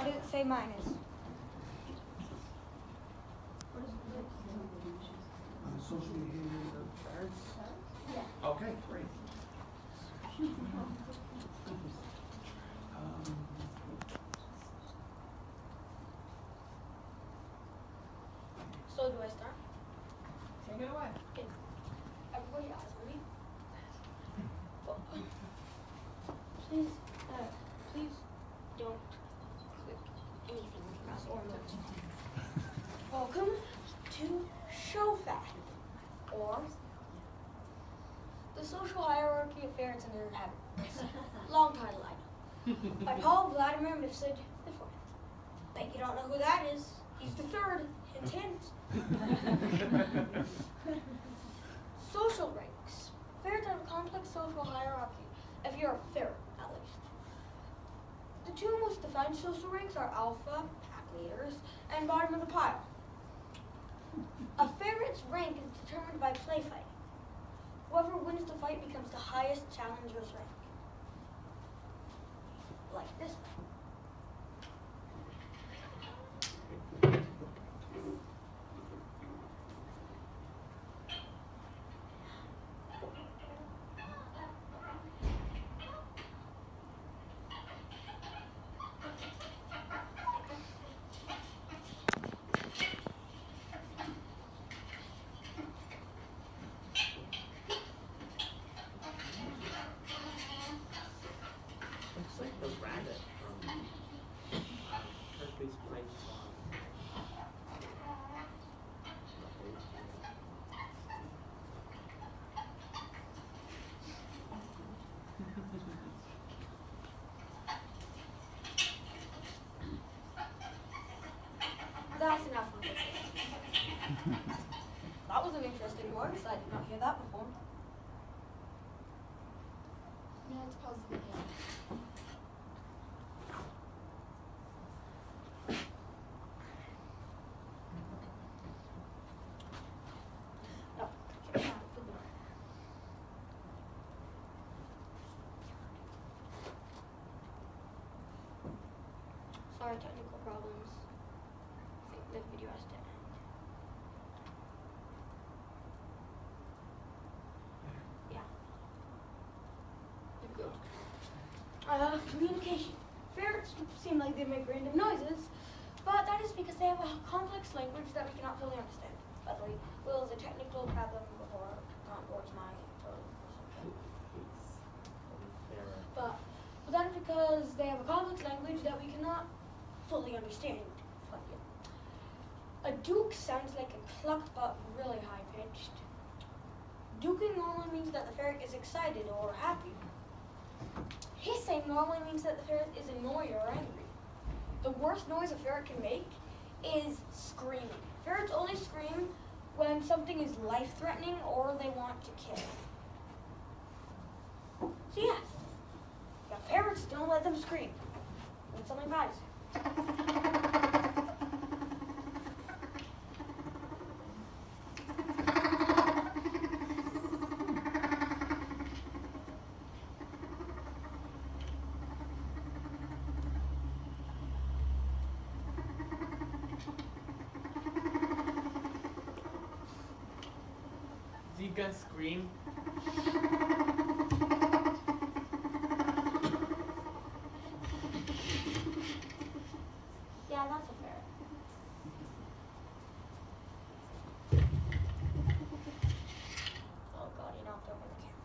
does it say mine is? Social behavior of ferrets? Yeah. Okay, great. So do I start? Take it away. Okay. Everybody eyes on me. Well, please, please don't click anything else or emoji. Welcome to Show Fact, or the social hierarchy of ferrets and their habits. Long title, I know. By Paul Vladimir Mifsud IV. Bet you don't know who that is. He's the third. Hint, hint. Social ranks. Ferrets have a complex social hierarchy, if you're a ferret, at least. The two most defined social ranks are alpha, pack leaders, and bottom of the pile. A ferret's rank is determined by play fighting. Whoever wins the fight becomes the highest challenger's rank. Like this one. It's like the rabbit from Hercules Place. That's enough of it. That was an interesting voice. I did not hear that before. Yeah, it's positive again. No. Okay. Sorry, technical problems. I think the video has to end. Yeah. Good. Communication. Ferrets seem like they make random noises, but that is because they have a complex language that we cannot fully understand. By the way, Will is a technical problem before gone towards my throat or something. But that is because they have a complex language that we cannot fully understand. A duke sounds like a clucked but really high pitched. Duking normally means that the ferret is excited or happy. Hissing normally means that the ferret is annoyed or angry. The worst noise a ferret can make is screaming. Ferrets only scream when something is life-threatening or they want to kill. So yes, the ferrets don't let them scream when something bad is. Is he gonna scream? Yeah, that's a ferret. Oh god, he knocked over the camera.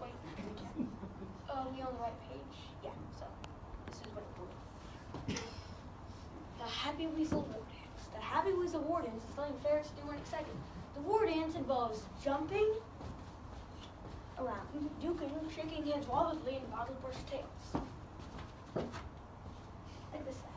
Wait, we on the right page? Yeah, so this is what it will. The Happy Weasel War Dance. The Happy Weasel War Dance is something ferrets do when excited. The war dance involves jumping around, duking, shaking hands wildly, and battle burst tails. Like this guy.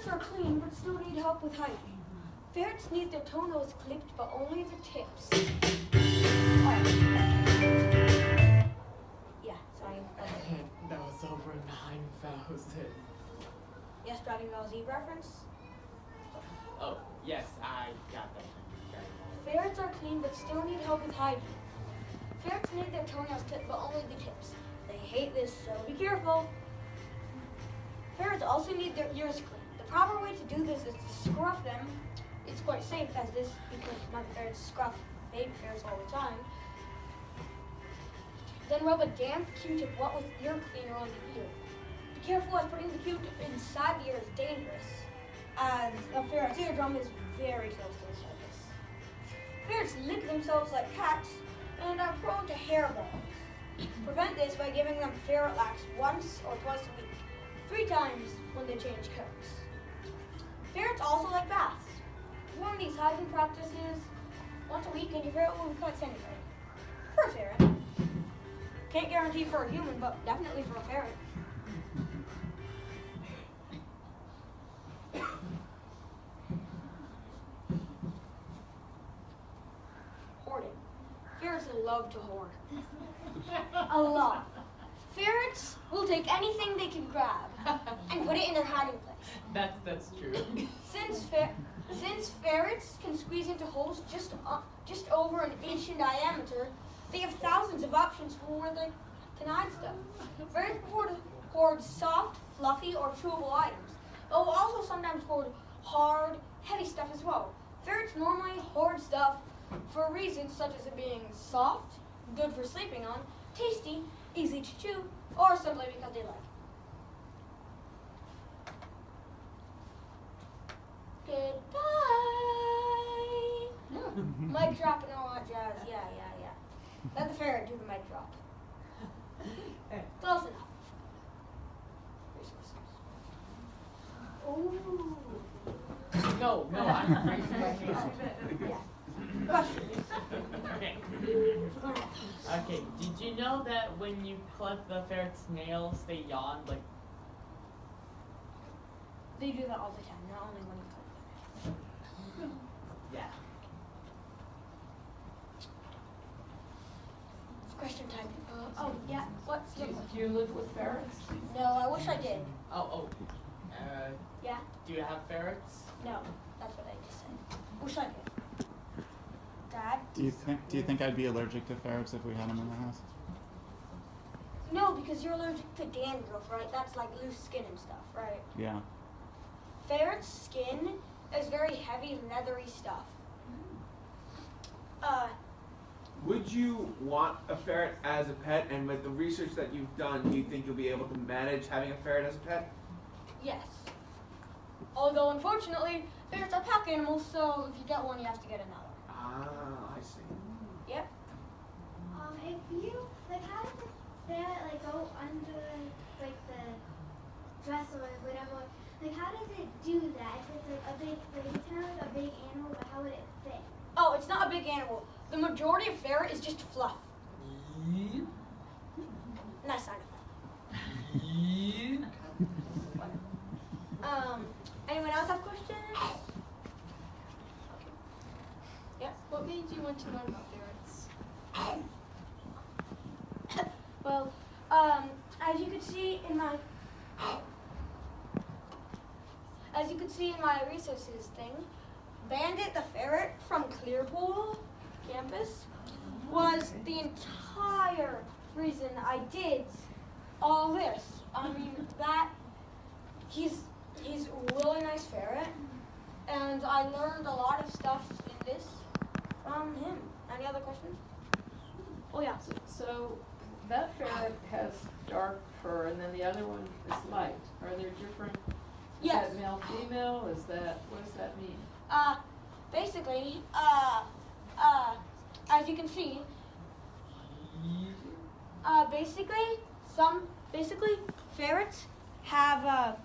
Ferrets are clean but still need help with hygiene. Ferrets need their toenails clipped but only the tips. Alright. Yeah, sorry. That was over 9,000. Yes, Dragon Ball Z reference? Oh, yes, I got that. Ferrets are clean but still need help with hygiene. Ferrets need their toenails clipped but only the tips. They hate this, so be careful. Ferrets also need their ears cleaned. The proper way to do this is to scruff them. It's quite safe as this because mother ferrets scruff baby ferrets all the time. Then rub a damp Q-tip wet with ear cleaner on the ear. Be careful as putting the Q-tip inside the ear is dangerous, as a ferret's eardrum is very close to the surface. Ferrets lick themselves like cats and are prone to hairballs. Prevent this by giving them ferret lax once or twice a week, 3 times when they change coats. Ferrets also like baths. Perform these hygiene practices once a week and your ferret will be quite sanitary. For a ferret. Can't guarantee for a human, but definitely for a ferret. Hoarding. Ferrets love to hoard. A lot. Ferrets will take anything they can grab and put it in their hiding place. That's true. Since ferrets can squeeze into holes just over an inch in diameter, they have thousands of options for where they can hide stuff. Ferrets prefer to hoard soft, fluffy, or chewable items, but will also sometimes hoard hard, heavy stuff as well. Ferrets normally hoard stuff for reasons such as it being soft, good for sleeping on, tasty, easy to chew, or simply because they like it. Goodbye. Mic drop and all that jazz. Yeah. Let the ferret do the mic drop. Close enough. Ooh. No, I'm raising my hand. Yeah. Questions? Okay, did you know that when you clip the ferret's nails, they yawn? Like, They do that all the time, not only when you cut them. yeah. It's question time. Yeah. What's your Do you live with ferrets? No, I wish I did. Yeah? Do you have ferrets? No, that's what I just said. Wish I did. Dad? Do you think I'd be allergic to ferrets if we had them in the house? No, because you're allergic to dandruff, right? That's like loose skin and stuff, right? Yeah. Ferret's skin is very heavy, leathery stuff. Would you want a ferret as a pet? And with the research that you've done, do you think you'll be able to manage having a ferret as a pet? Yes. Although, unfortunately, ferrets are pack animals, so if you get one, you have to get another. Ah, I see. Yep. If you, how does the ferret, go under, the dress or whatever? How does it do that? If it's, a big, it's kind of like a big animal, but how would it fit? Oh, it's not a big animal. The majority of ferret is just fluff. Nice side effect. Anyone else have questions? Okay. Yeah. What made you want to learn about ferrets? Well, as you can see in my resources thing, Bandit the ferret from Clearpool campus was the entire reason I did all this. I mean, he's a really nice ferret, and I learned a lot of stuff in this from him. Any other questions? Oh yeah. So that ferret has dark fur, and then the other one is light. Are there different? Yes. Is that male, female? What does that mean? Basically, as you can see, basically ferrets have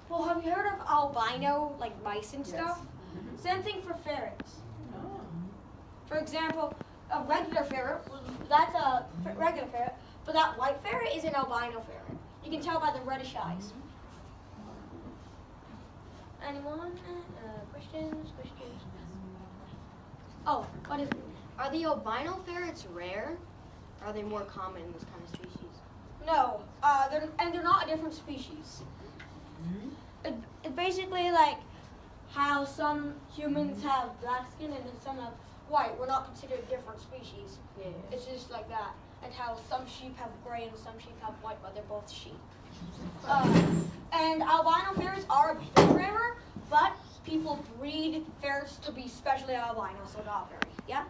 well, have you heard of albino, like mice and stuff? Yes. Same thing for ferrets. Oh. For example, a regular ferret, that's a regular ferret, but that white ferret is an albino ferret. You can tell by the reddish eyes. anyone? Questions? Oh, what is it? Are the albino ferrets rare? Or are they more common in this kind of species? No, they're not a different species. It's basically like how some humans have black skin and then some have white. We're not considered different species. Yeah. It's just like that. And how some sheep have gray and some sheep have white, but they're both sheep. And albino ferrets are a bit rarer, but people breed ferrets to be specially albino, so not very. Yeah?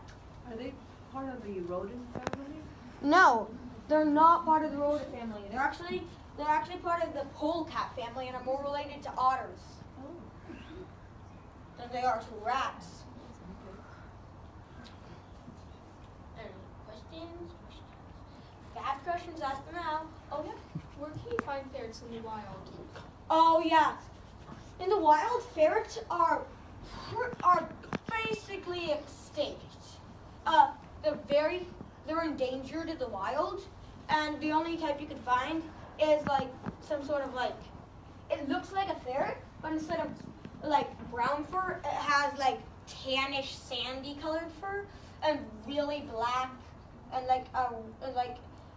Are they part of the rodent family? No, they're not part of the rodent family. They're actually part of the polecat family and are more related to otters than they are to rats. Any questions? If you have questions, ask them now. Oh yeah. Where can you find ferrets in the wild? Oh yeah. In the wild, ferrets are basically extinct. They're endangered in the wild, and the only type you can find is like some sort of like, it looks like a ferret, but instead of like brown fur, it has like tannish, sandy colored fur and really black and like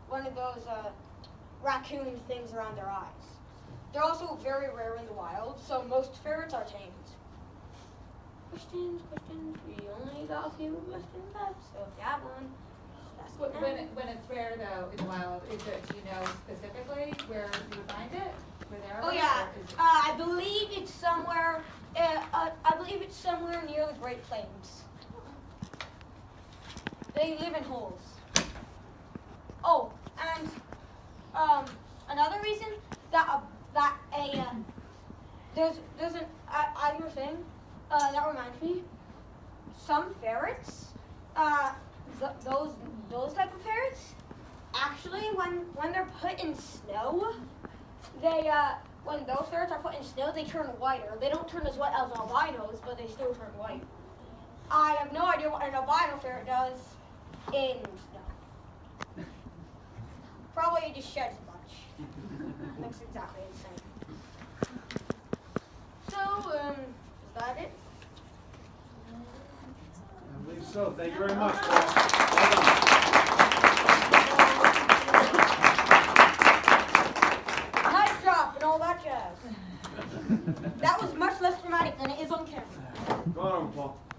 one of those raccoon things around their eyes. They're also very rare in the wild, so most ferrets are tamed. Questions? We only got a few questions left, so if you have one, just ask it now. When it's rare though in the wild, is it, do you know specifically where you would find it? Where they are? Oh yeah, I believe it's somewhere. I believe it's somewhere near the Great Plains. They live in holes. Oh, and another reason that there's an I was saying that reminds me. Some ferrets, those type of ferrets, actually when they're put in snow, they when those ferrets are put in snow, they turn whiter. They don't turn as white as albinos, but they still turn white. I have no idea what an albino ferret does in snow. Probably it just sheds a bunch. Looks exactly the same. So, is that it? I believe so. Thank you very much, Paul. Well done. Nice job and all that jazz. That was much less dramatic than it is on camera. Go on over, Paul.